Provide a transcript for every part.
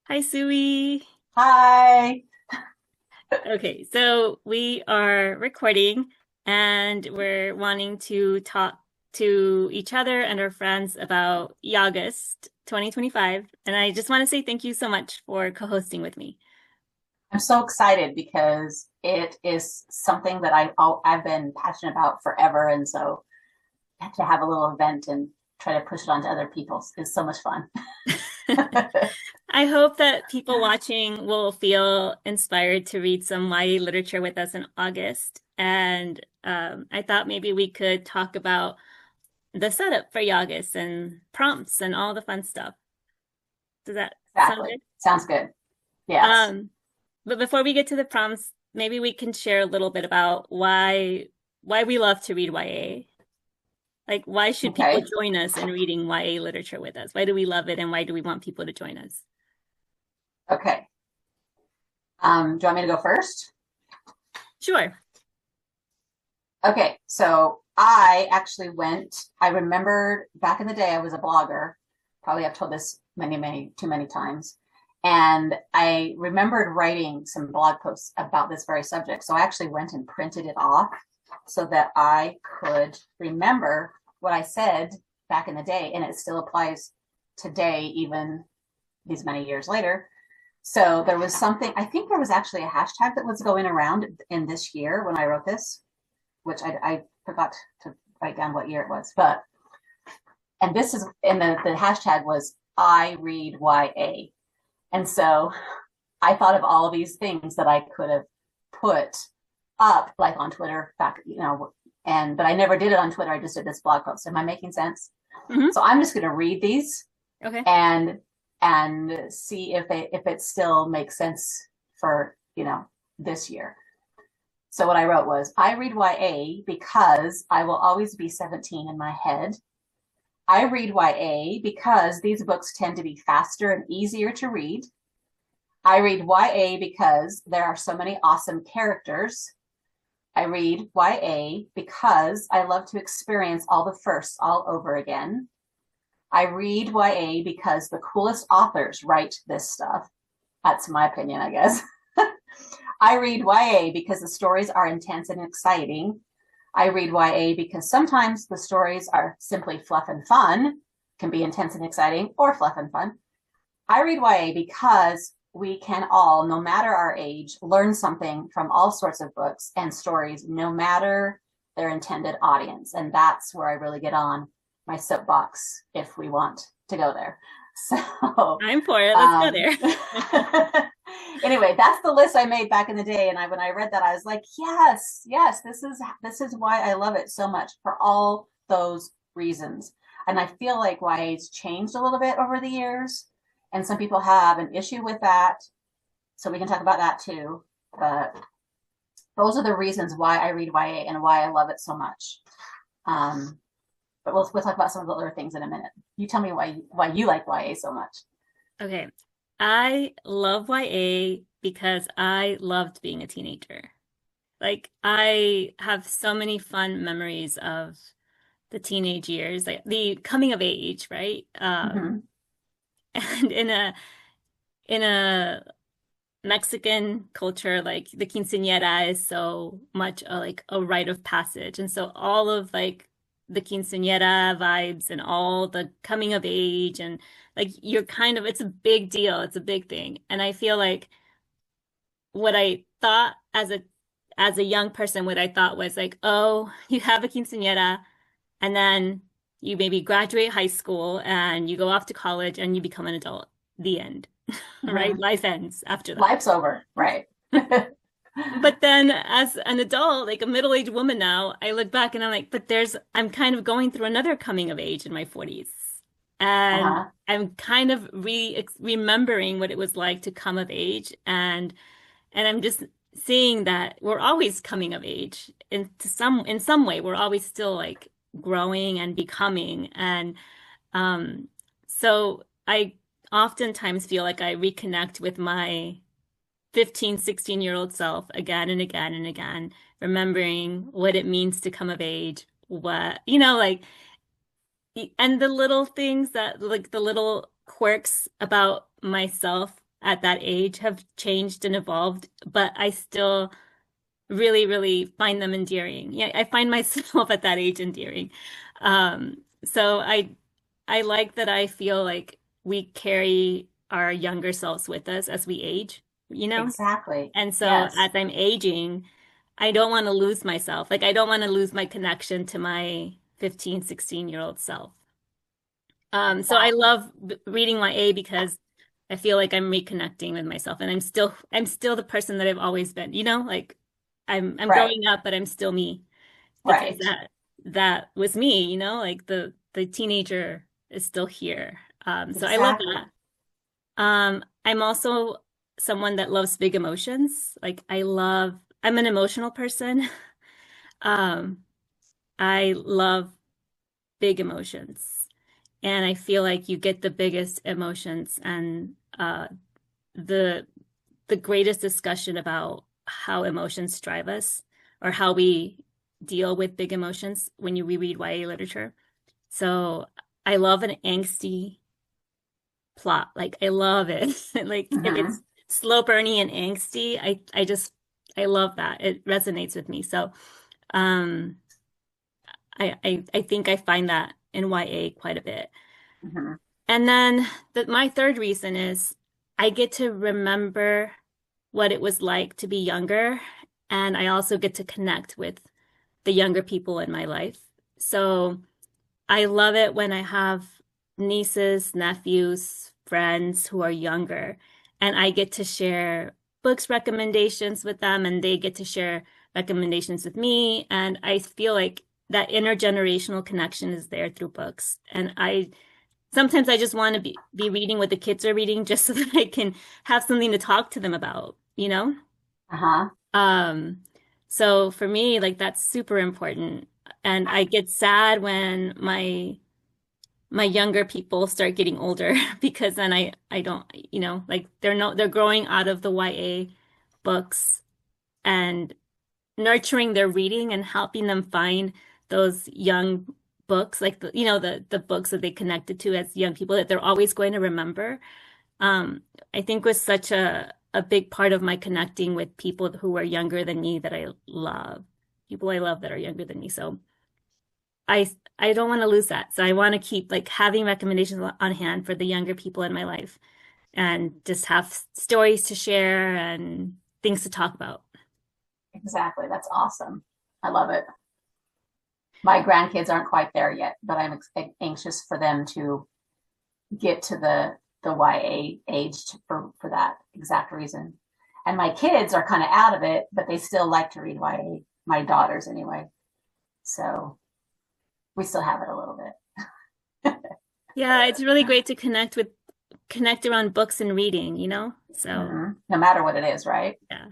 Hi, Suey. Hi. Okay, so we are recording and we're wanting to talk to each other and our friends about August 2025. And I just want to say thank you so much for co-hosting with me. I'm so excited because it is something that I've been passionate about forever, and so to have a little event and try to push it on to other people is so much fun. I hope that people watching will feel inspired to read some YA literature with us in August. And I thought maybe we could talk about the setup for August and prompts and all the fun stuff. Does that sound Exactly. good? Sounds good. Yes. Um, but before we get to the prompts, maybe we can share a little bit about why we love to read YA. Like, why should people Okay. join us in reading YA literature with us? Why do we love it, and why do we want people to join us? Okay. Do you want me to go first? Sure. Okay. So I remembered back in the day, I was a blogger. Probably I've told this too many times. And I remembered writing some blog posts about this very subject. So I actually went and printed it off so that I could remember what I said back in the day. And it still applies today, even these many years later. So there was something, I think there was actually a hashtag that was going around in this year when I wrote this, which I forgot to write down what year it was. And this is, and the hashtag was I read YA. And so I thought of all of these things that I could have put up, like on Twitter, back, but I never did it on Twitter. I just did this blog post. Am I making sense? Hmm. So I'm just going to read these Okay. and see if it still makes sense for this year. So what I wrote was, I read YA because I will always be 17 in my head. I read YA because these books tend to be faster and easier to read. I read YA because there are so many awesome characters. I read YA because I love to experience all the firsts all over again. I read YA because the coolest authors write this stuff. That's my opinion, I guess. I read YA because the stories are intense and exciting. I read YA because sometimes the stories are simply fluff and fun, can be intense and exciting, or fluff and fun. I read YA because we can all, no matter our age, learn something from all sorts of books and stories, no matter their intended audience. And that's where I really get on my soapbox if we want to go there. So, I'm for it. Let's go um, there. anyway, that's the list I made back in the day. And when I read that, I was like, yes, yes, this is why I love it so much for all those reasons. And I feel like YA's changed a little bit over the years, and some people have an issue with that. So we can talk about that too. But those are the reasons why I read YA and why I love it so much. Um, but we'll talk about some of the other things in a minute. You tell me why you like YA so much. Okay. I love YA because I loved being a teenager. Like, I have so many fun memories of the teenage years, like the coming of age, right? Mm-hmm. And in a Mexican culture, like the quinceañera is so much like a rite of passage. And so all of like the quinceañera vibes and all the coming of age and like you're kind of, it's a big deal. It's a big thing. And I feel like what I thought as a young person, what I thought was like, oh, you have a quinceañera and then you maybe graduate high school and you go off to college and you become an adult. The end, right? Mm-hmm. Life ends after that. Life's over, right? But then as an adult, like a middle-aged woman now, I look back and I'm like, but I'm kind of going through another coming of age in my 40s. And Uh-huh. I'm kind of remembering what it was like to come of age. And I'm just seeing that we're always coming of age in some way, we're always still like growing and becoming. And um, so I oftentimes feel like I reconnect with my 15, 16-year-old self again and again and again, remembering what it means to come of age, like, and the little things that, like, the little quirks about myself at that age have changed and evolved, but I still really, really find them endearing. Yeah, I find myself at that age endearing. So I like that I feel like we carry our younger selves with us as we age, you know? Exactly. And so Yes. as I'm aging, I don't want to lose myself. Like I don't want to lose my connection to my 15, 16-year-old self. So I Exactly. love reading YA because I feel like I'm reconnecting with myself and I'm still the person that I've always been, you know? Like I'm Right. growing up, but I'm still me because Right. that was me, you know? Like the teenager is still here. So I love Exactly. that. I'm also someone that loves big emotions. Like I'm an emotional person. Um, I love big emotions. And I feel like you get the biggest emotions and the the greatest discussion about how emotions drive us or how we deal with big emotions when you reread YA literature. So I love an angsty plot. Like I love it. Like if Hmm. it's slow burny and angsty, I love that. It resonates with me. So um I think I find that in YA quite a bit. Hmm. And then my third reason is I get to remember what it was like to be younger, and I also get to connect with the younger people in my life. So I love it when I have nieces, nephews, friends who are younger, and I get to share books recommendations with them, and they get to share recommendations with me. And I feel like that intergenerational connection is there through books. And I sometimes I just want to be reading what the kids are reading just so that I can have something to talk to them about, you know? Uh-huh. Um, so for me, like that's super important. And I get sad when my younger people start getting older because then I don't, you know, like they're growing out of the YA books and nurturing their reading and helping them find those young books, like the books that they connected to as young people that they're always going to remember. I think was such a big part of my connecting with people who are younger than me that I love. People I love that are younger than me. So I I don't want to lose that. So I want to keep like having recommendations on hand for the younger people in my life and just have stories to share and things to talk about. Exactly. That's awesome. I love it. My grandkids aren't quite there yet, but I'm anxious for them to get to the YA age for that exact reason. And my kids are kind of out of it, but they still like to read YA. My daughters, anyway. So we still have it a little bit. Yeah, it's really great to connect around books and reading, you know? So, Hmm. No matter what it is, right? yeah.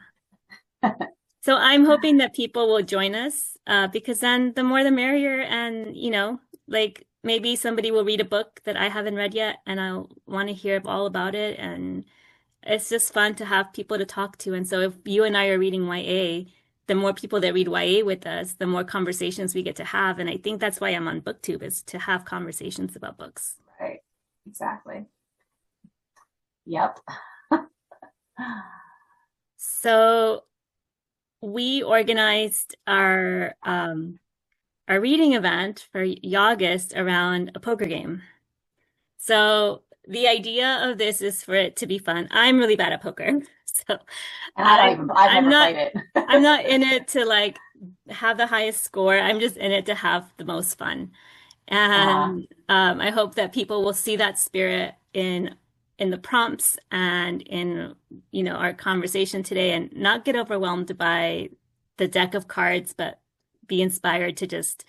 So I'm hoping that people will join us because then the more the merrier. And, you know, like maybe somebody will read a book that I haven't read yet and I'll want to hear all about it. And it's just fun to have people to talk to. And so if you and I are reading YA, the more people that read YA with us, the more conversations we get to have. And I think that's why I'm on BookTube is to have conversations about books. Right. Exactly. Yep. So we organized our reading event for August around a poker game. So the idea of this is for it to be fun. I'm really bad at poker. So And I don't I'm even, I've I'm never not played it. I'm not in it to like have the highest score. I'm just in it to have the most fun. Uh-huh. And I hope that people will see that spirit in the prompts and in, you know, our conversation today and not get overwhelmed by the deck of cards, but be inspired to just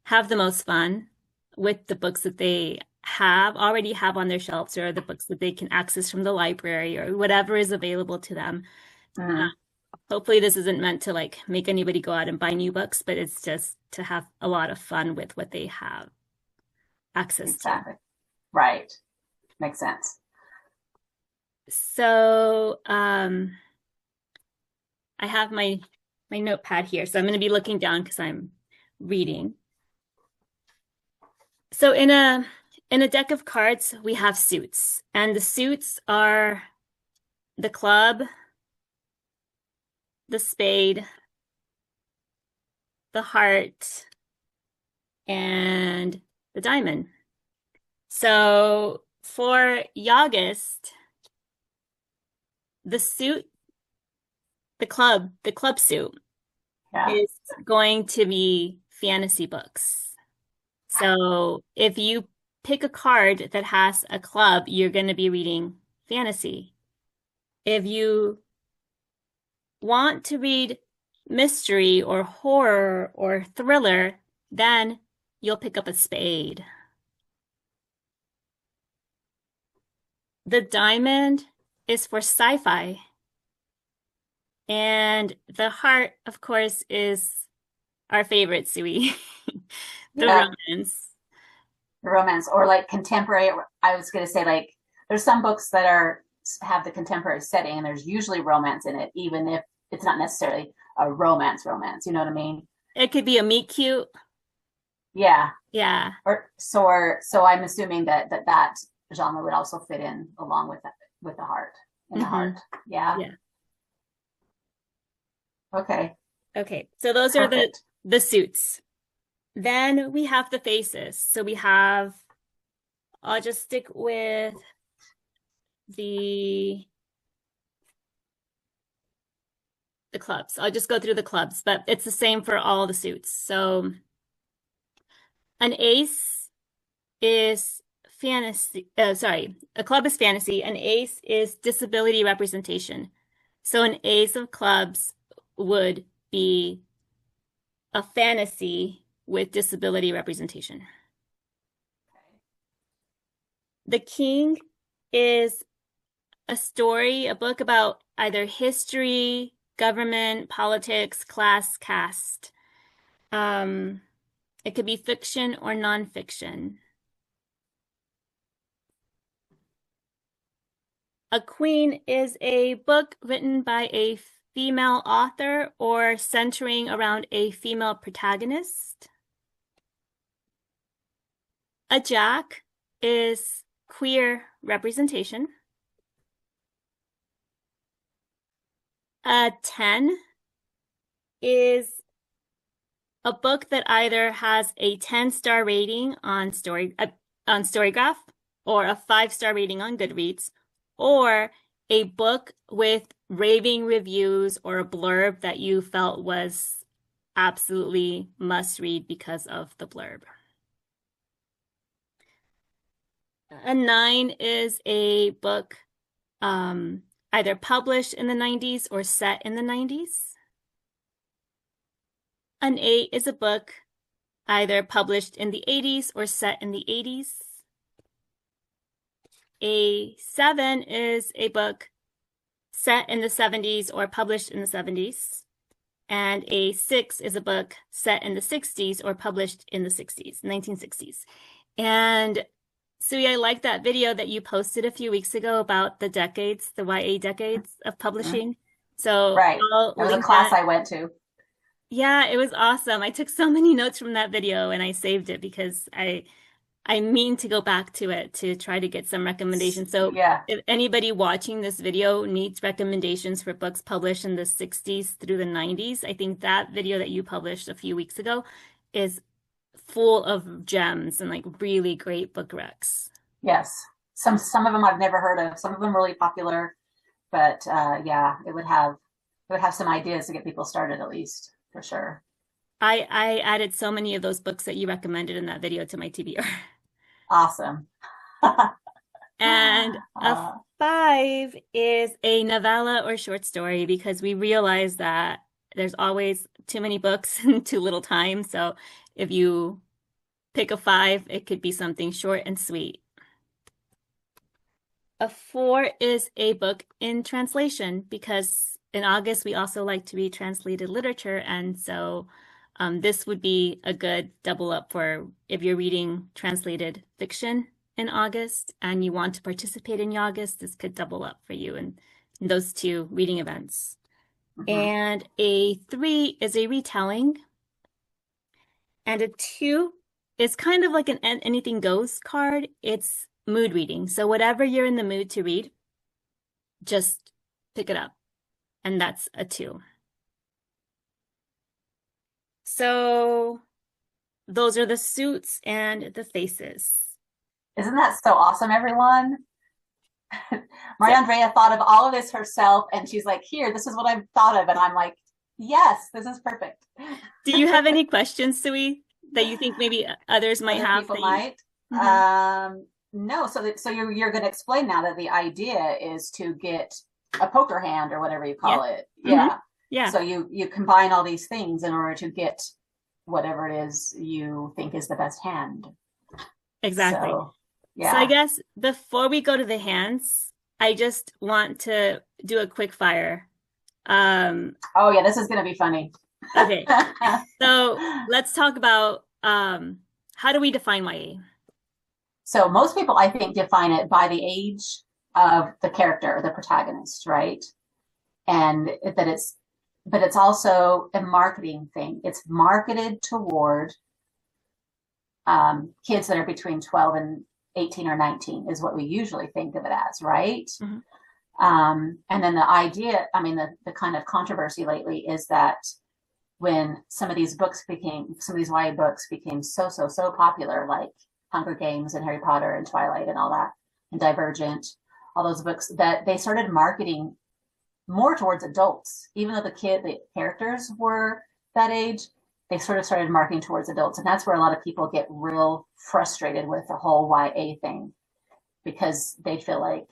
have the most fun with the books that they already have on their shelves or the books that they can access from the library or whatever is available to them. Hmm. Hopefully this isn't meant to like make anybody go out and buy new books, but it's just to have a lot of fun with what they have access to. Exactly. Right. Makes sense. So I have my notepad here, so I'm going to be looking down because I'm reading. So in a deck of cards, we have suits, and the suits are the club, the spade, the heart, and the diamond. So for UGUST, the suit, the club suit Yeah. is going to be fantasy books. So if you pick a card that has a club, you're going to be reading fantasy. If you want to read mystery or horror or thriller, then you'll pick up a spade. The diamond is for sci-fi. And the heart, of course, is our favorite, Suey, the Yeah. romance. Romance or like contemporary. I was going to say like there's some books that are have the contemporary setting and there's usually romance in it, even if it's not necessarily a romance. You know what I mean? It could be a meet cute. Yeah. Yeah. So I'm assuming that genre would also fit in along with that with the heart in the Hmm. heart. Yeah. Yeah. Okay. Okay. So those are Perfect. the suits. Then we have the faces. So we have, I'll just stick with the the clubs. I'll just go through the clubs, but it's the same for all the suits. So an ace is fantasy, sorry, a club is fantasy. An ace is disability representation. So an ace of clubs would be a fantasy with disability representation. The king is a story, a book about either history, government, politics, class, caste. Um, it could be fiction or nonfiction. A queen is a book written by a female author or centering around a female protagonist. A jack is queer representation. A 10 is a book that either has a 10-star rating on Storygraph or a 5-star rating on Goodreads, or a book with raving reviews or a blurb that you felt was absolutely must read because of the blurb. A 9 is a book either published in the 90s or set in the 90s. An 8 is a book either published in the 80s or set in the 80s. A 7 is a book set in the 70s or published in the 70s. And a 6 is a book set in the 60s or published in the 60s, 1960s. And Suey, I like that video that you posted a few weeks ago about the decades, the YA decades of Mhm. publishing. So Right. I'll That was a link class that. I went to. Yeah, it was awesome. I took so many notes from that video and I saved it because I mean to go back to it to try to get some recommendations. So Yeah. if anybody watching this video needs recommendations for books published in the 60s through the 90s, I think that video that you published a few weeks ago is full of gems and like really great book recs. Yes. Some of them I've never heard of. Some of them really popular, but yeah, it would have some ideas to get people started at least for sure. I added so many of those books that you recommended in that video to my TBR. Awesome. And a uh, 5 is a novella or short story because we realize that there's always too many books and too little time. So if you pick a 5, it could be something short and sweet. A 4 is a book in translation because in August we also like to read translated literature. And so this would be a good double up for if you're reading translated fiction in August and you want to participate in August, this could double up for you in those two reading events. mhm. And a 3 is a retelling, and a 2 is kind of like an anything goes card. It's mood reading. So whatever you're in the mood to read, just pick it up. And that's a 2. So those are the suits and the faces. Isn't that so awesome, everyone? So, Maria Andrea thought of all of this herself, and she's like, here, this is what I've thought of. And I'm like, yes, this is perfect. do you have any questions, Suey, that you think maybe others might Other have people that you... might. Mhm. No, so you're going to explain now that the idea is to get a poker hand or whatever you Yeah. call it. Hmm. Yeah. Yeah, So you combine all these things in order to get whatever it is you think is the best hand. exactly. So So I yeah. guess before we go to the hands, I just want to do a quick fire. Um, Oh yeah, this is going to be funny. okay. So let's talk about how do we define YA? So most people, I think, define it by the age of the character, the protagonist, right? And that but it's also a marketing thing. It's marketed toward kids that are between 12 and 18 or 19 is what we usually think of it as, right? Mhm. And then the idea, I mean, the kind of controversy lately is that when some of these YA books became so popular, like Hunger Games and Harry Potter and Twilight and all that, and Divergent, all those books, that they started marketing more towards adults, even though the characters were that age. They sort of started marketing towards adults, and that's where a lot of people get real frustrated with the whole YA thing because they feel like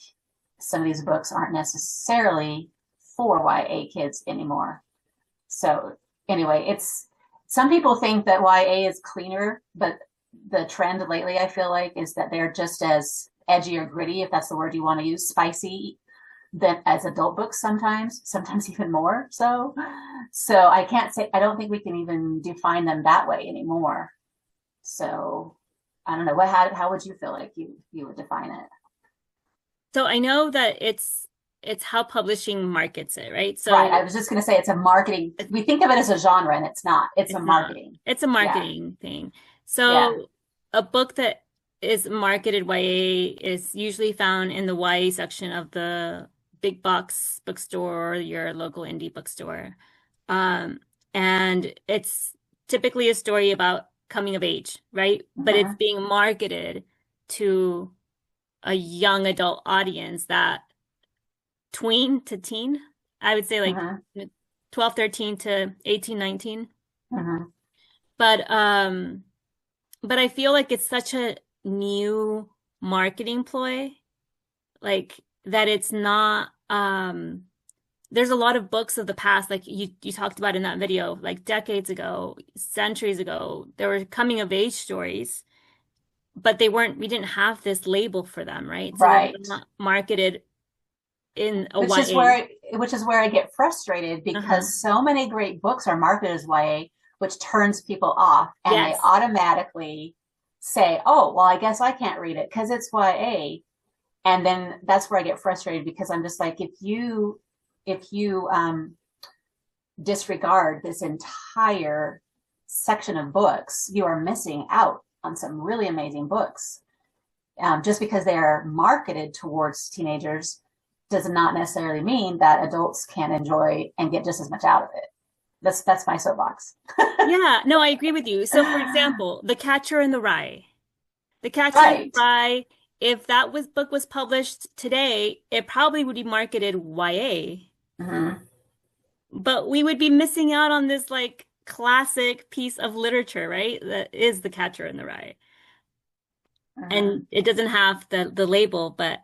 some of these books aren't necessarily for YA kids anymore. So anyway, it's some people think that YA is cleaner, but the trend lately I feel like is that they're just as edgy or gritty, if that's the word you want to use, spicy than as adult books sometimes even more so. So I can't say, I don't think we can even define them that way anymore. So I don't know. How would you feel like you would define it? So I know that it's how publishing markets it, right? Right. I So was just going to say it's a marketing. We think of it as a genre and it's not. It's a it's not. marketing. It's a Yeah. marketing thing. Yeah. So a book that is marketed YA is usually found in the YA section of the big box bookstore or your local indie bookstore. Um, and it's typically a story about coming of age, right? But it's Mm-hmm. being marketed to a young adult audience that tween to teen, I would say like Mm-hmm. 12, 13 to 18, 19. Mm-hmm. But um but I feel like it's such a new marketing ploy, like that it's not there's a lot of books of the past, like you talked about in that video, like decades ago, centuries ago, there were coming of age stories, but we didn't have this label for them, right? So they were Right. not marketed in a which is YA. where which is where I get frustrated Uh-huh. because so many great books are marketed as YA, which turns people off, and they Yes. automatically say, "Oh, well, I guess I can't read it because it's YA." And then that's where I get frustrated because I'm just like, if you disregard this entire section of books, you are missing out on some really amazing books. Just because they are marketed towards teenagers does not necessarily mean that adults can enjoy and get just as much out of it. That's my soapbox. Yeah, no, I agree with you. So for example, The Catcher in the Rye. The Catcher in the Right. Rye, if that was book was published today, it probably would be marketed YA, Mm-hmm. but we would be missing out on this like classic piece of literature, right? That is The Catcher in the Rye. Mm-hmm. And it doesn't have the label, but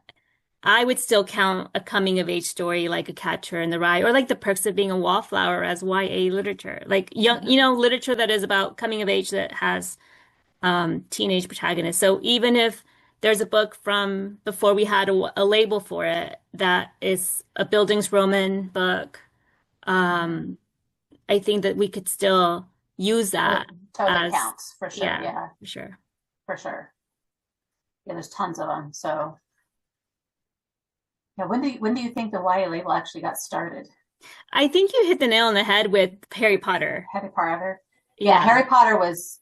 I would still count a coming of age story like A Catcher in the Rye or like The Perks of Being a Wallflower as YA literature. Like young, Mm-hmm. literature that is about coming of age that has teenage protagonists. So even if there's a book from before we had a label for it that is a Bildungsroman book, Mm-hmm. um, I think that we could still use It that totally as, counts for sure. yeah, Yeah, for sure. for sure. Yeah, there's tons of them. So, yeah, when do you think the YA label actually got started? I think you hit the nail on the head with Harry Potter. Harry Potter. Yeah, Yeah. Harry Potter was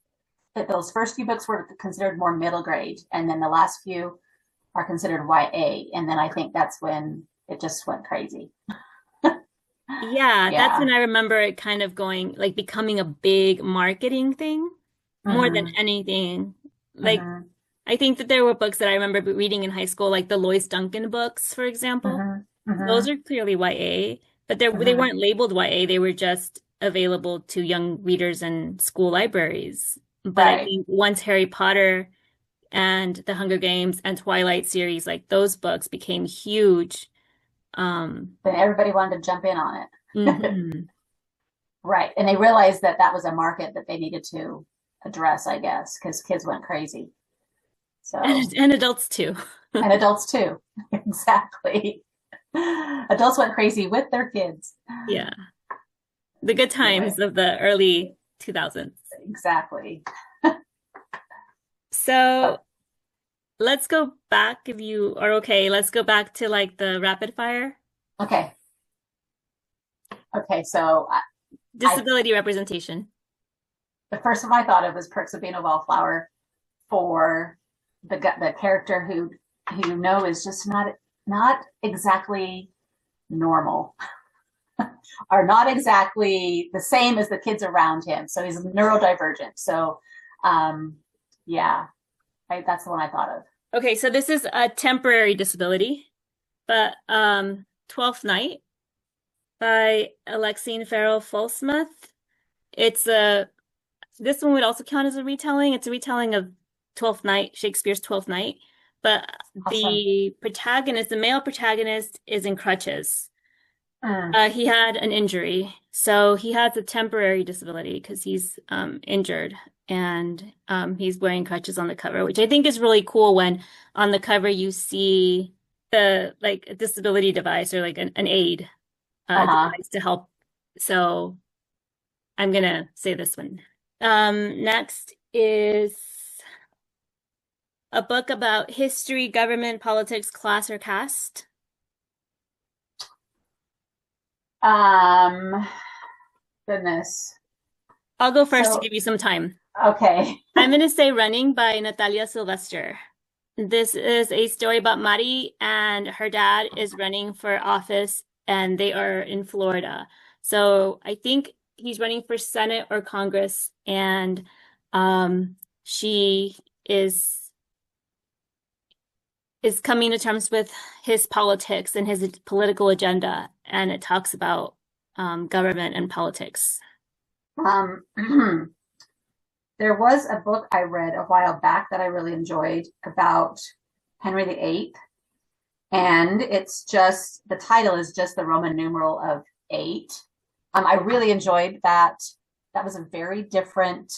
those first few books were considered more middle grade, and then the last few are considered YA, and then I think that's when it just went crazy. Yeah, that's when Yeah. I remember it kind of going like becoming a big marketing thing more than Hmm. anything. Like Hmm. I think that there were books that I remember reading in high school, like the Lois Duncan books, for example. Hmm. Those Hmm. are clearly YA, but they Hmm. weren't labeled YA. They were just available to young readers in school libraries. But I Right. think once Harry Potter and the Hunger Games and Twilight series, like those books became huge. Um, Then everybody wanted to jump in on it. mhm. Right. And they realized that that was a market that they needed to address, I guess, because kids went crazy. So, And adults too. and adults too. Exactly. Adults went crazy with their kids. Yeah. The good Anyway, times of the early 2000s. exactly. Oh, So let's go back if you are okay. Let's go back to like the rapid fire. okay. Okay. So I Disability representation. the first one I thought of was Perks of Being a Wallflower for the character who you know is just not exactly normal are not exactly the same as the kids around him. So he's neurodivergent. So, um, yeah, that's the one I thought of. Okay, so this is a temporary disability, but 12th Night by Alexine Farrell Folsmouth. It's a This one would also count as a retelling. It's a retelling of Twelfth Night, Shakespeare's Twelfth Night, but Awesome. the male protagonist, is in crutches. Mm, He had an injury, so he has a temporary disability because he's injured, and he's wearing crutches on the cover, which I think is really cool. When on the cover you see the like a disability device or like an aid uh-huh. device to help. So I'm gonna say this one. Next is a book about history, government, politics, class, or caste. Um, Goodness. I'll go first to So, give you some time. okay. I'm going to say Running by Natalia Sylvester. This is a story about Mari, and her dad is running for office, and they are in Florida. So I think he's running for Senate or Congress, and she is coming to terms with his politics and his political agenda, and it talks about government and politics. Um, there was a book I read a while back that I really enjoyed about Henry VIII, and it's just the title is just the Roman numeral of eight. I really enjoyed that. That was a very different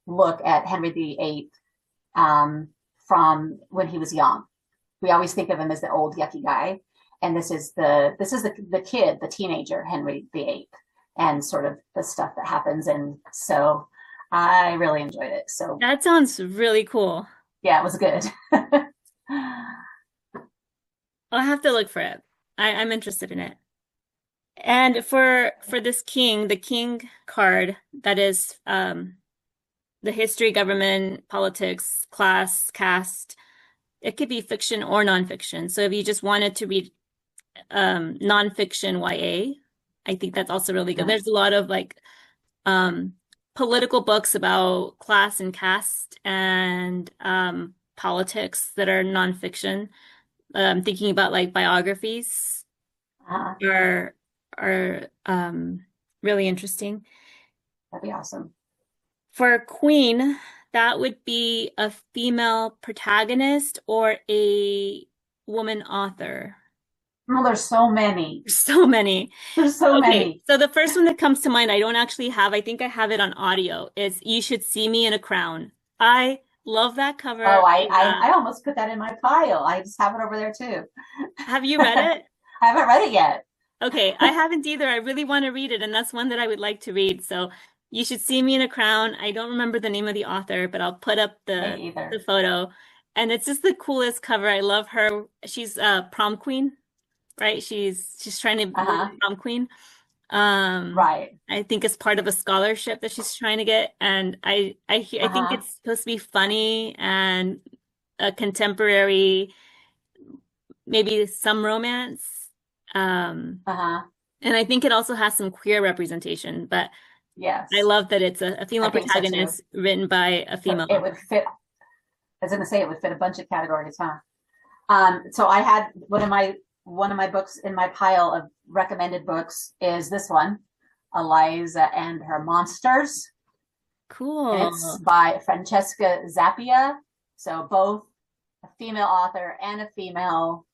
look at Henry VIII from when he was young. We always think of him as the old yucky guy, and this is the kid, the teenager Henry VIII, and sort of the stuff that happens. And so I really enjoyed it. So That sounds really cool. yeah, it was good. I'll have to look for it. I'm interested in it. And for this king, the king card, that is the history, government, politics, class, caste. It could be fiction or nonfiction. So if you just wanted to read nonfiction YA, I think that's also really good. There's a lot of like um, political books about class and caste and politics that are nonfiction. Thinking about like biographies uh, are really interesting. that'd be awesome. For Queen, that would be a female protagonist or a woman author. Well, there's so many. So many. There's so Okay, many. so the first one that comes to mind, I don't actually have, I think I have it on audio, is You Should See Me in a Crown. I love that Oh, cover. I almost put that in my pile. I just have it over there too. Have you read I it? haven't read it yet. Okay, I haven't either. I really want to read it, and that's one that I would like to read. So You Should See Me in a Crown. I don't remember the name of the author, but I'll put up Me the either. photo. And it's just the coolest cover. I love her. She's a prom queen, right? She's trying to win Uh-huh. prom queen. Um, Right. I think it's part of a scholarship that she's trying to get, and I think Uh-huh. it's supposed to be funny and a contemporary, maybe some romance. Um, Uh-huh. And I think it also has some queer representation, but I Yes, love that it's a female I think so too. protagonist written by a So female it author. would fit. I was going to say it would fit a bunch of categories, huh? So I had one of my books in my pile of recommended books is this one, Eliza and Her Monsters, and it's Cool. by Francesca Zappia. So both a female author and a female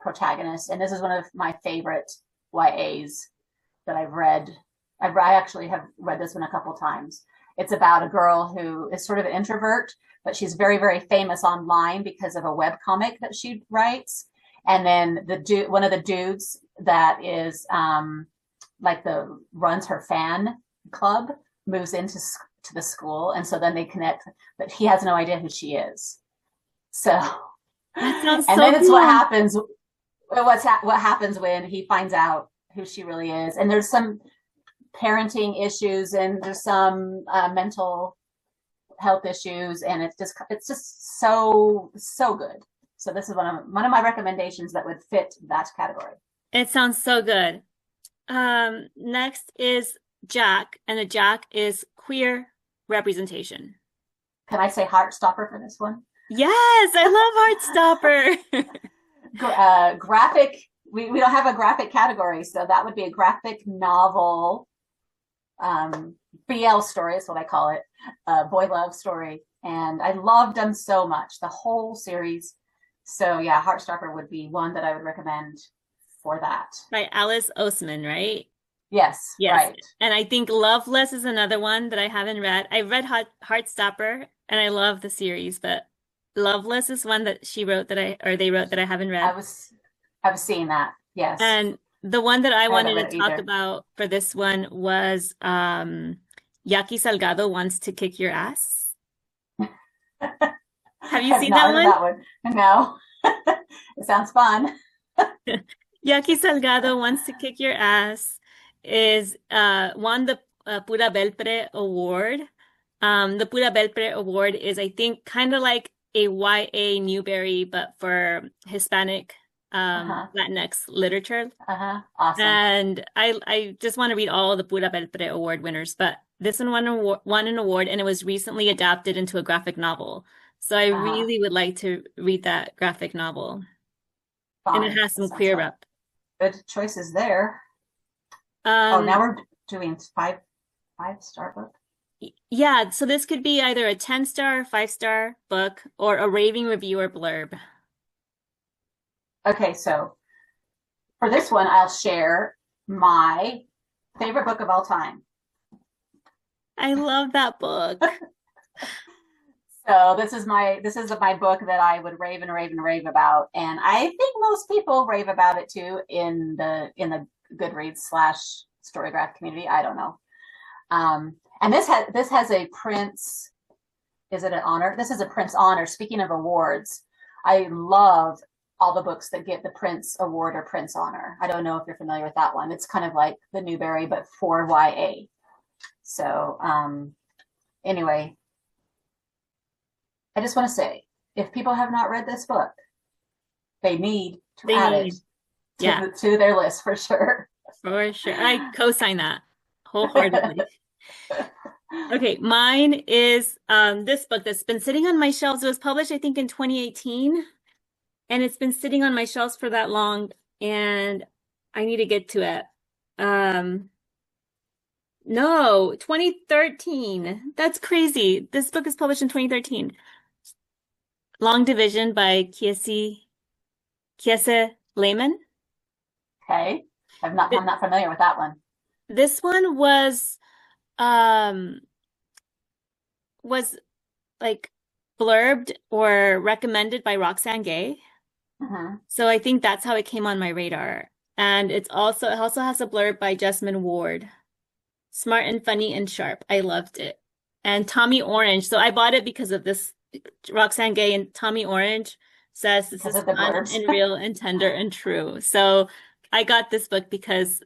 protagonist, and this is one of my favorite YAs that I've read. I actually have read this one a couple times. It's about a girl who is sort of an introvert, but she's very, very famous online because of a web comic that she writes. And then one of the dudes that is like the runs her fan club moves into to the school, and so then they connect, but he has no idea who she is. So, That sounds and so then it's what cool. happens. What happens when he finds out who she really is, and there's some parenting issues, and there's some mental health issues, and it's just so good. So this is one of my recommendations that would fit that category. It sounds so good. Next is Jack, and the Jack is queer representation. Can I say Heartstopper for this one? Yes, I love Heartstopper. Graphic. We don't have a graphic category, so that would be a graphic novel, BL story is what I call it, boy love story, and I loved them so much, the whole series. So yeah, Heartstopper would be one that I would recommend for that. By Alice Oseman, right? Yes, Yes. right. And I think Loveless is another one that I haven't read. I've read Heartstopper and I love the series, but Loveless is one that she wrote or they wrote that I haven't I read. was I was seeing that. Yes, And the one that I I haven't wanted read to it talk either. about for this one was Yaki Salgado Wants to Kick Your Ass. Have you I've seen not that heard of one? that one. No, it sounds fun. Yaki Salgado Wants to Kick Your Ass is won the Pura Belpre Award. The Pura Belpre Award is, I think, kind of like a YA Newbery, but for Hispanic Uh-huh. Latinx literature. Uh-huh. Awesome. And I just want to read all the Pura Belpre Award winners, but this one won an award, and it was recently adapted into a graphic novel. So I Uh-huh. really would like to read that graphic novel, and it Fine. has That some sounds queer like rep. good choices there. Oh, Um, now we're doing five-star book. Yeah, so this could be either a 10-star, 5-star book or a raving review or blurb. Okay, so for this one, I'll share my favorite book of all time. I love that book. So this is my book that I would rave and rave and rave about, and I think most people rave about it too in the Goodreads slash Storygraph community. I don't know. And this has a Prince. Is it an honor? This is a Prince honor. Speaking of awards, I love all the books that get the Prince Award or Prince honor. I don't know if you're familiar with that one. It's kind of like the Newbery, but for YA. So anyway, I just want to say, if people have not read this book, they need to They add it need, yeah, to their list for sure. for sure. I co-sign that wholeheartedly. Okay, mine is this book that's been sitting on my shelves. It was published, I think, in 2018, and it's been sitting on my shelves for that long, and I need to get to it. No, 2013. That's crazy. This book is published in 2013. Long Division by Kiese Lehman. Okay, I'm not familiar with that one. This one um was like blurbed or recommended by Roxane Gay. Mm-hmm. So I think that's how it came on my radar. And it also has a blurb by Jessamine Ward. Smart and funny and sharp. I loved it. And Tommy Orange. So I bought it because of this. Roxane Gay and Tommy Orange says this Because is of the fun blurbs. and real and tender and true. So I got this book because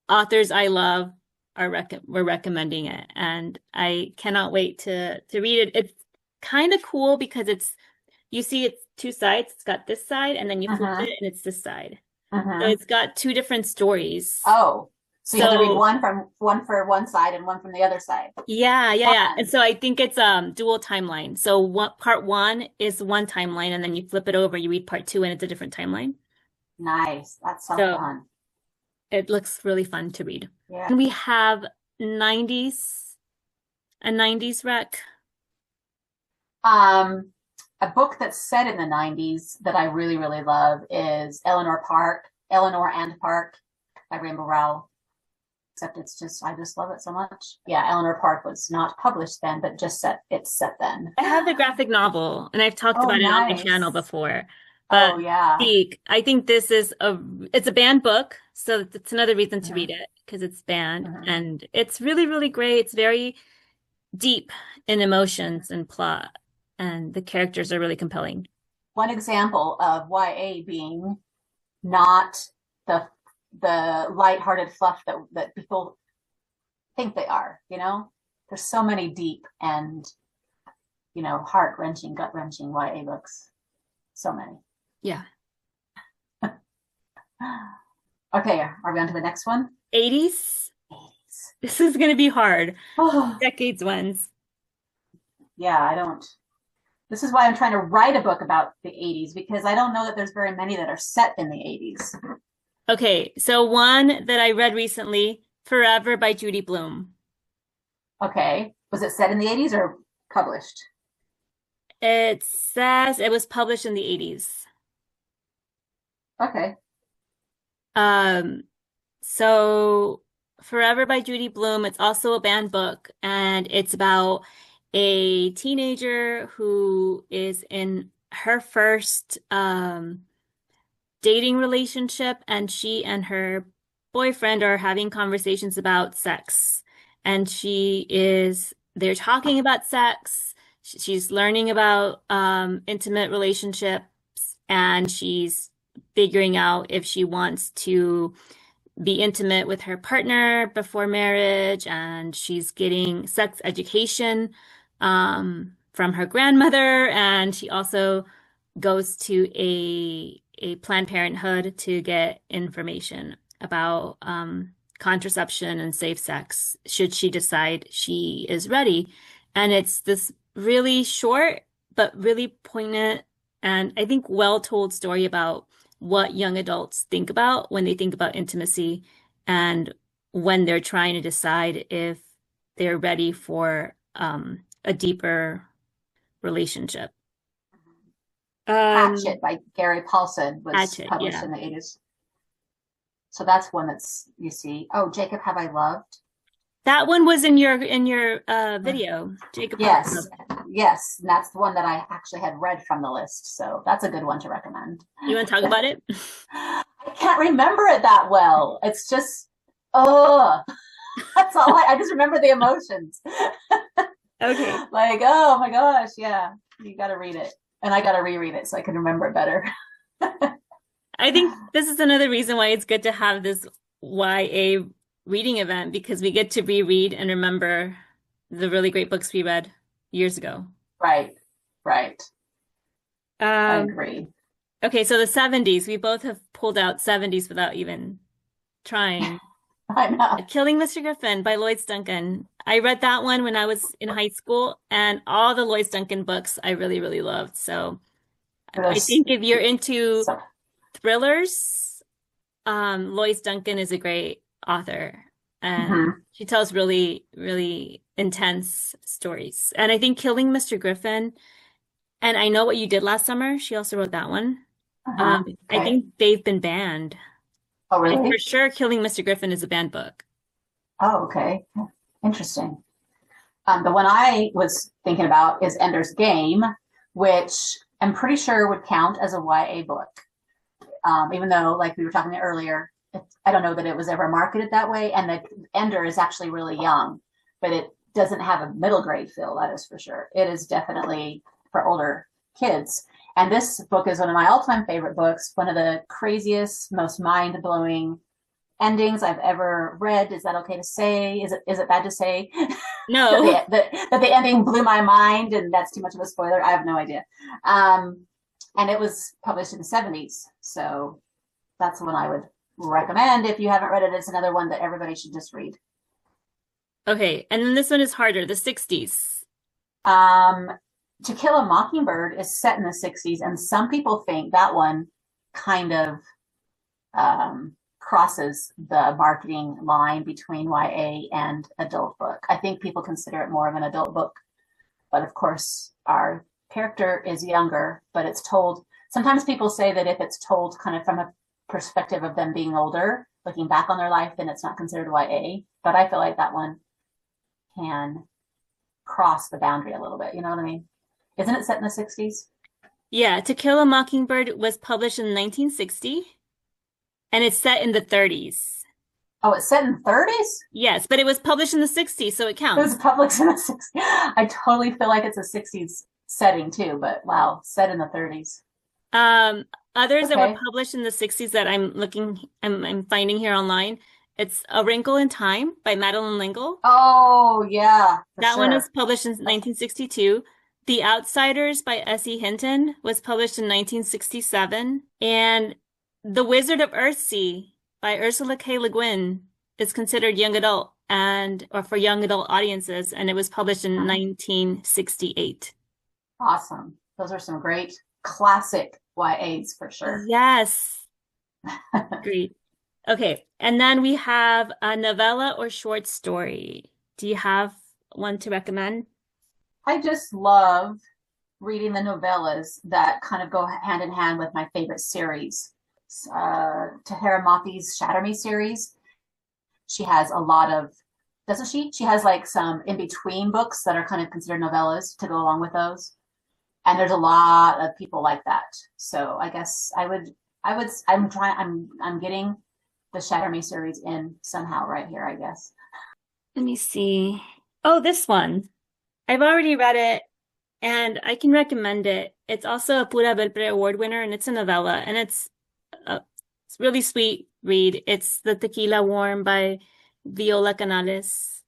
authors I love were recommending it, and I cannot wait to read it. It's kind of cool because you see it's two sides. It's got this side, and then you flip Mm-hmm. it, and it's this side. So Mm-hmm. it's got two different stories. Oh, so you have to read So one for one side and one from the other side. yeah. And Fun. so I think it's dual timeline. So what part one is one timeline, and then you flip it over, you read part two, and it's a different timeline. Nice. That's so So fun. it looks really fun to read. Yeah. And we have 90s, a 90s rec. Um, a book that's set in the 90s that I really, really love is Eleanor and Park by Rainbow Rowell. Except I just love it so much. Yeah, Eleanor Park was not published then, but it's set then. I have the graphic novel, and I've talked Oh, about it on my channel nice. before. But Oh, yeah. Seek, I think this is it's a banned book, so it's another reason to read Mhm, it because it's banned, mhm, and it's really, really great. It's very deep in emotions and plot, and the characters are really compelling. one example of YA being not the lighthearted fluff that people think they are, you know? There's so many deep and, heart-wrenching, gut-wrenching YA books. So many. Yeah. Okay, are we on to the next one? 80s. This is going to be hard. Oh, Decades ones. yeah, I don't. This is why I'm trying to write a book about the 80s because I don't know that there's very many that are set in the 80s. Okay, so one that I read recently, Forever by Judy Blume. Okay. Was it set in the 80s or published? It says it was published in the 80s. Okay. Um, so Forever by Judy Blume, it's also a banned book, and it's about a teenager who is in her first dating relationship, and she and her boyfriend are having conversations about sex. And they're talking about sex. She's learning about intimate relationships, and she's figuring out if she wants to be intimate with her partner before marriage, and she's getting sex education from her grandmother, and she also goes to a Planned Parenthood to get information about contraception and safe sex should she decide she is ready. And it's this really short but really poignant and I think well told story about what young adults think about when they think about intimacy and when they're trying to decide if they're ready for a deeper relationship. Um, Hatchet by Gary Paulson was Hatchet, published yeah. in the 80s. So that's one that's, you see. Oh, Jacob Have I Loved? That one was in your video, Jacob Have I Yes. Loved. Yes. And that's the one that I actually had read from the list. So that's a good one to recommend. You want to talk about it? I can't remember it that well. It's just, oh, that's all I just remember the emotions. Okay. Like, oh my gosh, yeah, you got to read it. And I got to reread it so I can remember it better. I think this is another reason why it's good to have this YA reading event because we get to reread and remember the really great books we read years ago. Right, right. I Um, agree. okay, so the 70s, we both have pulled out 70s without even trying. I know. Killing Mr. Griffin by Lloyd Duncan. I read that one when I was in high school, and all the Lloyd Duncan books I really, really loved. So I There's think if you're into so, thrillers, Lois Duncan is a great author, and mhm. she tells really, really intense stories. And I think Killing Mr. Griffin, and I Know What You Did Last Summer, she also wrote that one. Uh-huh. I Okay. think they've been banned. Oh, And for really? sure, Killing Mr. Griffin is a banned book. Oh, okay. Interesting. The one I was thinking about is Ender's Game, which I'm pretty sure would count as a YA book. Even though, like we were talking earlier, I don't know that it was ever marketed that way. And the Ender is actually really young, but it doesn't have a middle grade feel, that is for sure. It is definitely for older kids. And this book is one of my all time favorite books, one of the craziest, most mind blowing endings I've ever read. Is that okay to say? Is it bad to say No. that the ending blew my mind and that's too much of a spoiler? I have no idea. And it was published in the 70s. So that's one I would recommend if you haven't read it. It's another one that everybody should just read. Okay, and then this one is harder, the 60s. Um, To Kill a Mockingbird is set in the 60s, and some people think that one kind of crosses the marketing line between YA and adult book. I think people consider it more of an adult book, but of course, our character is younger, but it's told. Sometimes people say that if it's told kind of from a perspective of them being older, looking back on their life, then it's not considered YA. But I feel like that one can cross the boundary a little bit. You know what I mean? Isn't it set in the 60s? Yeah, To Kill a Mockingbird was published in 1960, and it's set in the 30s. Oh, it's set in the 30s? Yes, but it was published in the 60s, so it It was counts. published in the 60s. I totally feel like it's a 60s setting too, but wow, set in the 30s. Um, Others that were Okay. published in the 60s that I'm finding here online. It's A Wrinkle in Time by Madeline L'Engle. Oh, yeah, for That one sure. was published in 1962. The Outsiders by S.E. Hinton was published in 1967. And The Wizard of Earthsea by Ursula K. Le Guin is considered young adult or for young adult audiences, and it was published in 1968. Awesome. Those are some great classic YAs for sure. Yes, agreed. Okay, and then we have a novella or short story. Do you have one to recommend? I just love reading the novellas that kind of go hand in hand with my favorite series. Tahara Mafi's Shatter Me series. She has a lot of, doesn't she? She has like some in between books that are kind of considered novellas to go along with those. And there's a lot of people like that. So I guess I'm getting the Shatter Me series in somehow right here, I guess. Let me see. Oh, this one. I've already read it and I can recommend it. It's also a Pura Belpre Award winner and it's a novella and it's really sweet read. It's The Tequila Warm by Viola Canales.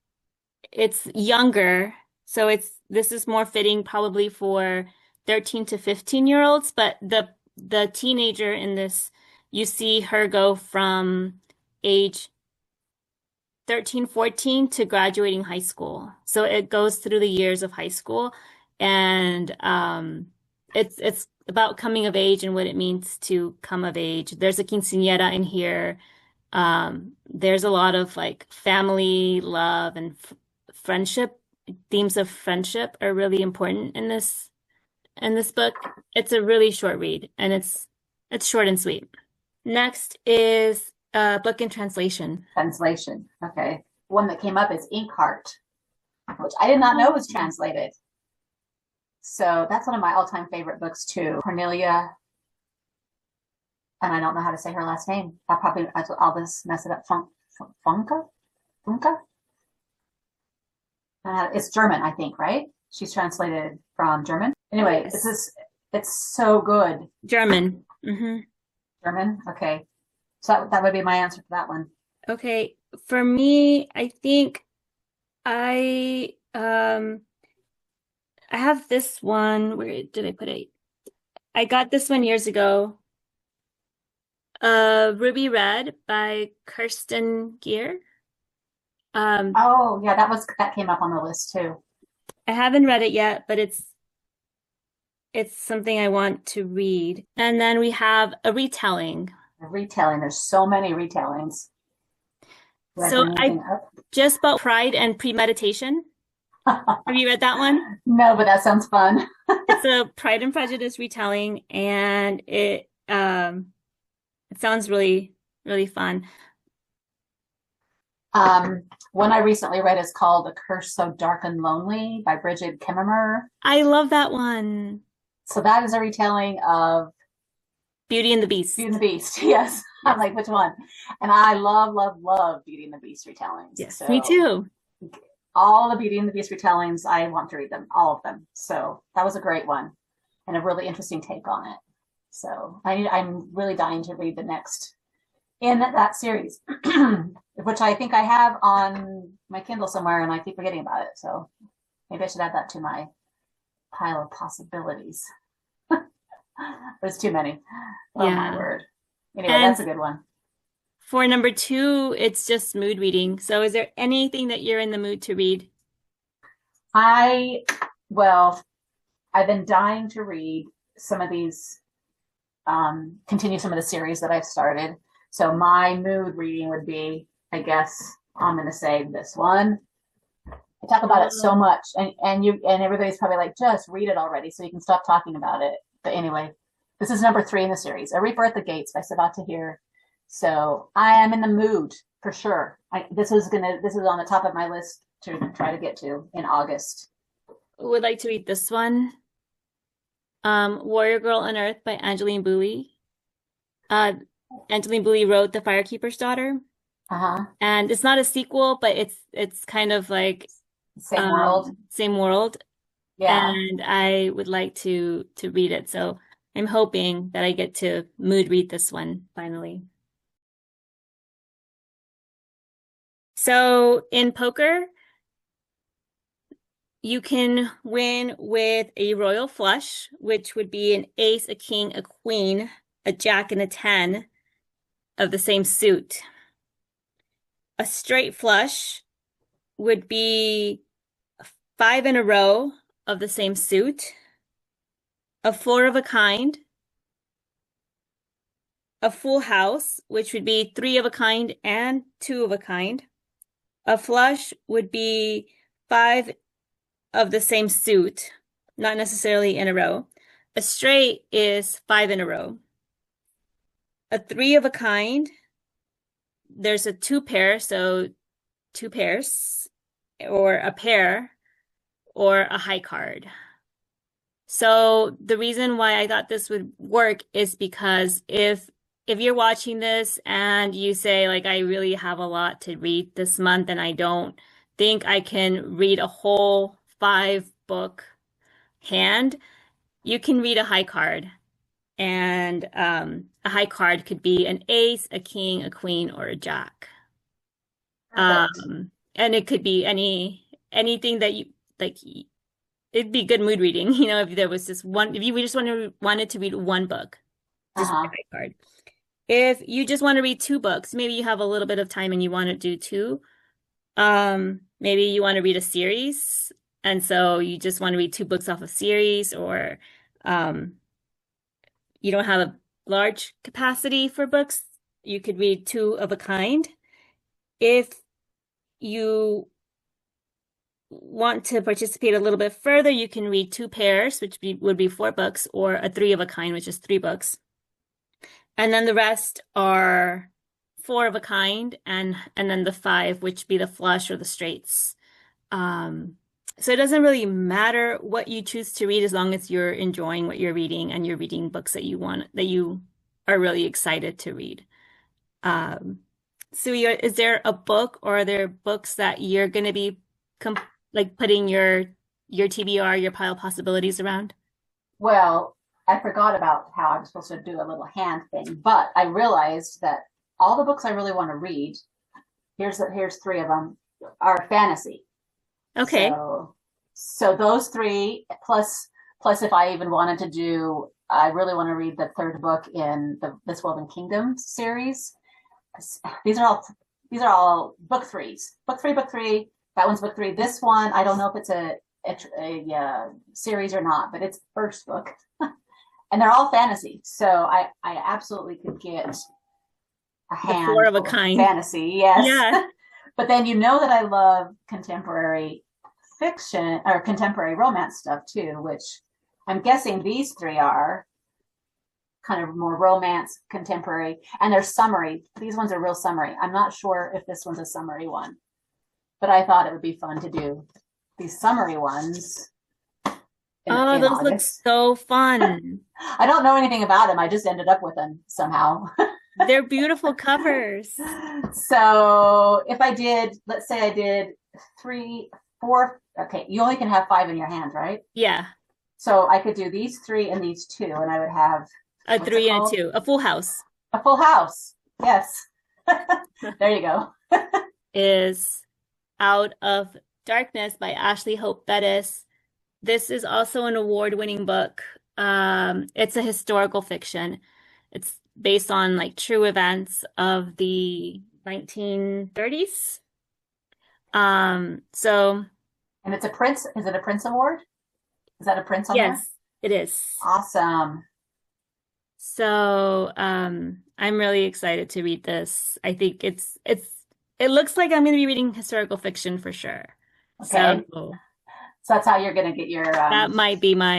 It's younger, so this is more fitting probably for 13 to 15-year-olds, but the teenager in this, you see her go from age 13, 14 to graduating high school. So it goes through the years of high school and it's about coming of age and what it means to come of age. There's a quinceañera in here. There's a lot of like family, love, and f friendship. Themes of friendship are really important in this book. It's a really short read and it's short and sweet. Next is a book in translation. Translation. Okay. One that came up is Inkheart, which I did not know was translated. So that's one of my all-time favorite books too. Cornelia, and I don't know how to say her last name. I'll just mess it up. Funka? Funka? It's German, I think, right? She's translated from German. Anyway, Yes. it's so good. German. Hmm. German? Okay. So that would be my answer for that one. Okay. For me, I think I I have this one. Where did I put it? I got this one years ago. Ruby Red by Kirsten Gier. Um, Oh, yeah, that came up on the list too. I haven't read it yet, but it's something I want to read. And then we have a retelling. The retelling, there's so many retellings. Do I So bring I anything up? just bought Pride and Premeditation. Have you read that one? No, but that sounds fun. It's a Pride and Prejudice retelling, and it sounds really, really fun. One I recently read is called A Curse So Dark and Lonely by Bridget Kimmerer. I love that one. So that is a retelling of Beauty and the Beauty and Beast. the Beast. Yes. I'm like, which one? And I love, love, love Beauty and the Beast retellings. Yes, me So too. all the Beauty and the Beast retellings, I want to read them, all of them. So that was a great one and a really interesting take on it. So I'm really dying to read the next in that series, which I think I have on my Kindle somewhere and I keep forgetting about it. So maybe I should add that to my pile of possibilities. There's too many. Oh my Yeah. word. Anyway, And that's a good one. for number two, it's just mood reading. So is there anything that you're in the mood to read? I, well, I've been dying to read some of these, continue some of the series that I've started. So my mood reading would be, I guess, I'm going to say this one. I talk about it so Oh, much, and everybody's probably like, just read it already, so you can stop talking about it. But anyway, this is number 3 in the series, A Reaper at the Gates by Sabat Tahir. So I am in the mood for sure. This is on the top of my list to try to get to in August. would like to read this one. Warrior Girl Unearthed by Angeline Boulley. Uh, Angeline Boulley wrote The Firekeeper's Daughter, Uh huh. and it's not a sequel, but it's kind of like Same world. same world, Yeah. and I would like to read it. So I'm hoping that I get to mood read this one finally. So in poker, you can win with a royal flush, which would be an ace, a king, a queen, a jack, and a 10 of the same suit. A straight flush would be 5 in a row of the same suit, a 4 of a kind, a full house, which would be 3 of a kind and 2 of a kind. A flush would be 5 of the same suit, not necessarily in a row. A straight is 5 in a row. A 3 of a kind, there's a 2 pair, so 2 pairs, or a pair, or a high card. So the reason why I thought this would work is because if you're watching this and you say like I really have a lot to read this month and I don't think I can read a whole 5 book hand, you can read a high card. And a high card could be an ace, a king, a queen, or a jack. Perfect. And it could be anything that you like. It'd be good mood reading, if there was just one, if you just wanted to read one book, Uh just read a huh. high card. If you just want to read 2 books, maybe you have a little bit of time and you want to do two. Maybe you want to read a series, and so you just want to read 2 books off a series, or um, you don't have a large capacity for books, you could read 2 of a kind. If you want to participate a little bit further, you can read 2 pairs, which would be 4 books, or a 3 of a kind, which is 3 books. And then the rest are 4 of a kind, and then the 5, which be the flush or the straights. So it doesn't really matter what you choose to read as long as you're enjoying what you're reading and you're reading books that you are really excited to read. Um, so is there a book or are there books that you're going to be com like putting your TBR, your pile of possibilities around? Well, I forgot about how I was supposed to do a little hand thing, but I realized that all the books I really want to read, here's 3 of them, are fantasy. Okay. So those 3 plus if I even wanted to do, I really want to read the 3rd book in the This World and Kingdom series. These are all book threes. Book three. That one's book 3. This one, I don't know if it's a series or not, but it's first book, and they're all fantasy. So I absolutely could get a The four of a handful of kind. fantasy. Yes, Yeah. but then that I love contemporary fiction or contemporary romance stuff too, which I'm guessing these 3 are kind of more romance, contemporary, and they're summary. These ones are real summary. I'm not sure if this one's a summary one, but I thought it would be fun to do these summary ones Oh, in those look August. so fun. I don't know anything about them. I just ended up with them somehow. They're beautiful covers. So if I did, let's say I did 3, 4, okay, you only can have 5 in your hand, right? Yeah. So I could do these 3 and these 2, and I would have, A what's it three and a called? two. A full house A full house. Yes. There you go. is Out of Darkness by Ashley Hope Bettis. This is also an award-winning book. It's a historical fiction. It's based on like true events of the 1930s. So And it's a Prince. Is it a Prince Award? Is that a Prince on there? yes, it is. Awesome. So I'm really excited to read this. I think it looks like I'm going to be reading historical fiction for sure. Okay. So So that's how you're going to get that might be your my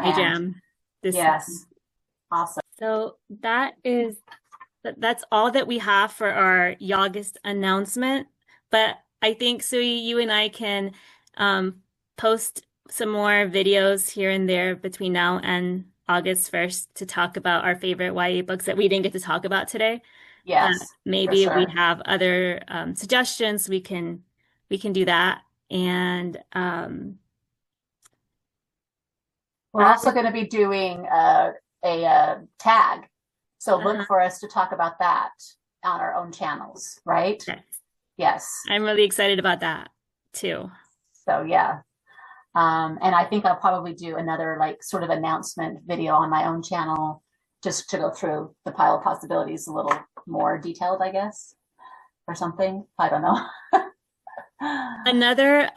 hand. jam this Yes. season. Awesome. So that's all that we have for our August announcement. But I think, Sui, you and I can post some more videos here and there between now and August 1st to talk about our favorite YA books that we didn't get to talk about today. Yes, for Maybe if we sure. have other suggestions, we can do that. And We're also going to be doing a tag. So look uh, for us to talk about that on our own channels, right? yes, Yes. I'm really excited about that too. So yeah. And I think I'll probably do another like sort of announcement video on my own channel just to go through the pile of possibilities a little more detailed, I guess, or something. I don't know. Another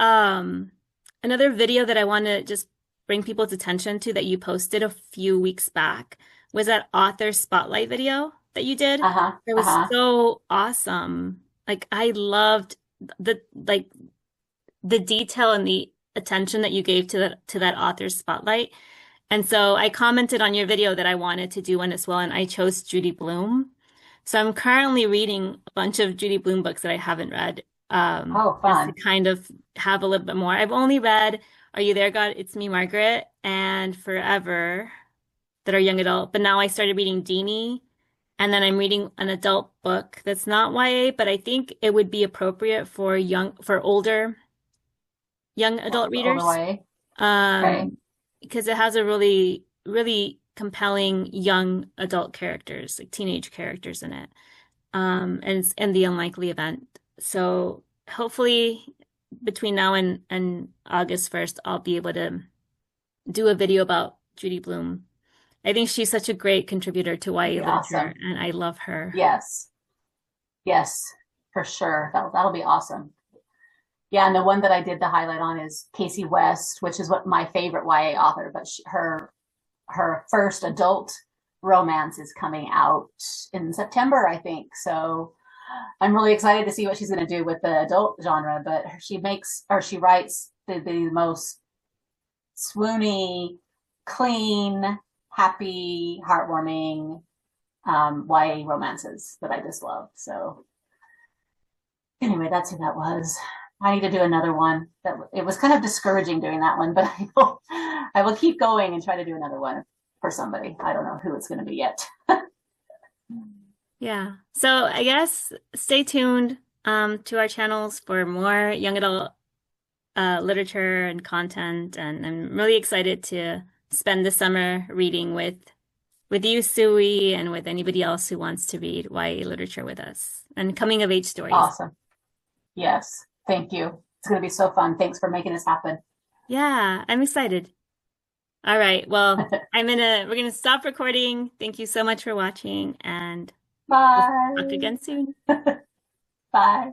another video that I want to just bring people's attention to that you posted a few weeks back was that author spotlight video that you did. Uh-huh. It was Uh-huh. so awesome. Like I loved the detail and the attention that you gave to that author's spotlight. And so I commented on your video that I wanted to do one as well, and I chose Judy Blume. So I'm currently reading a bunch of Judy Blume books that I haven't read, Oh, just to fun. kind of have a little bit more. I've only read Are You There, God? It's Me, Margaret, and Forever that are young adult. But now I started reading Deanie, and then I'm reading an adult book that's not YA, but I think it would be appropriate for for older young adult Older readers. way. Okay. Um, because it has a really compelling young adult characters, like teenage characters in it. And the unlikely event. So hopefully between now and August 1st, I'll be able to do a video about Judy Blume. I think she's such a great contributor to That'd YA be literature, awesome. and I love her. Yes. Yes, for sure. That'll be awesome. Yeah, and the one that I did the highlight on is Casey West, which is what my favorite YA author, but her first adult romance is coming out in September, I think. So I'm really excited to see what she's going to do with the adult genre. But she writes the most swoony, clean, happy, heartwarming YA romances that I just love. So anyway, that's who that was. I need to do another one. That it was kind of discouraging doing that one, but I will keep going and try to do another one for somebody. I don't know who it's going to be yet. Yeah. So I guess stay tuned to our channels for more young adult literature and content, and I'm really excited to spend the summer reading with you, Suey, and with anybody else who wants to read YA literature with us and coming of age stories. Awesome. Yes. Thank you. It's going to be so fun. Thanks for making this happen. Yeah, I'm excited. All right. Well, we're gonna stop recording. Thank you so much for watching, and we'll talk Bye. again soon. Bye.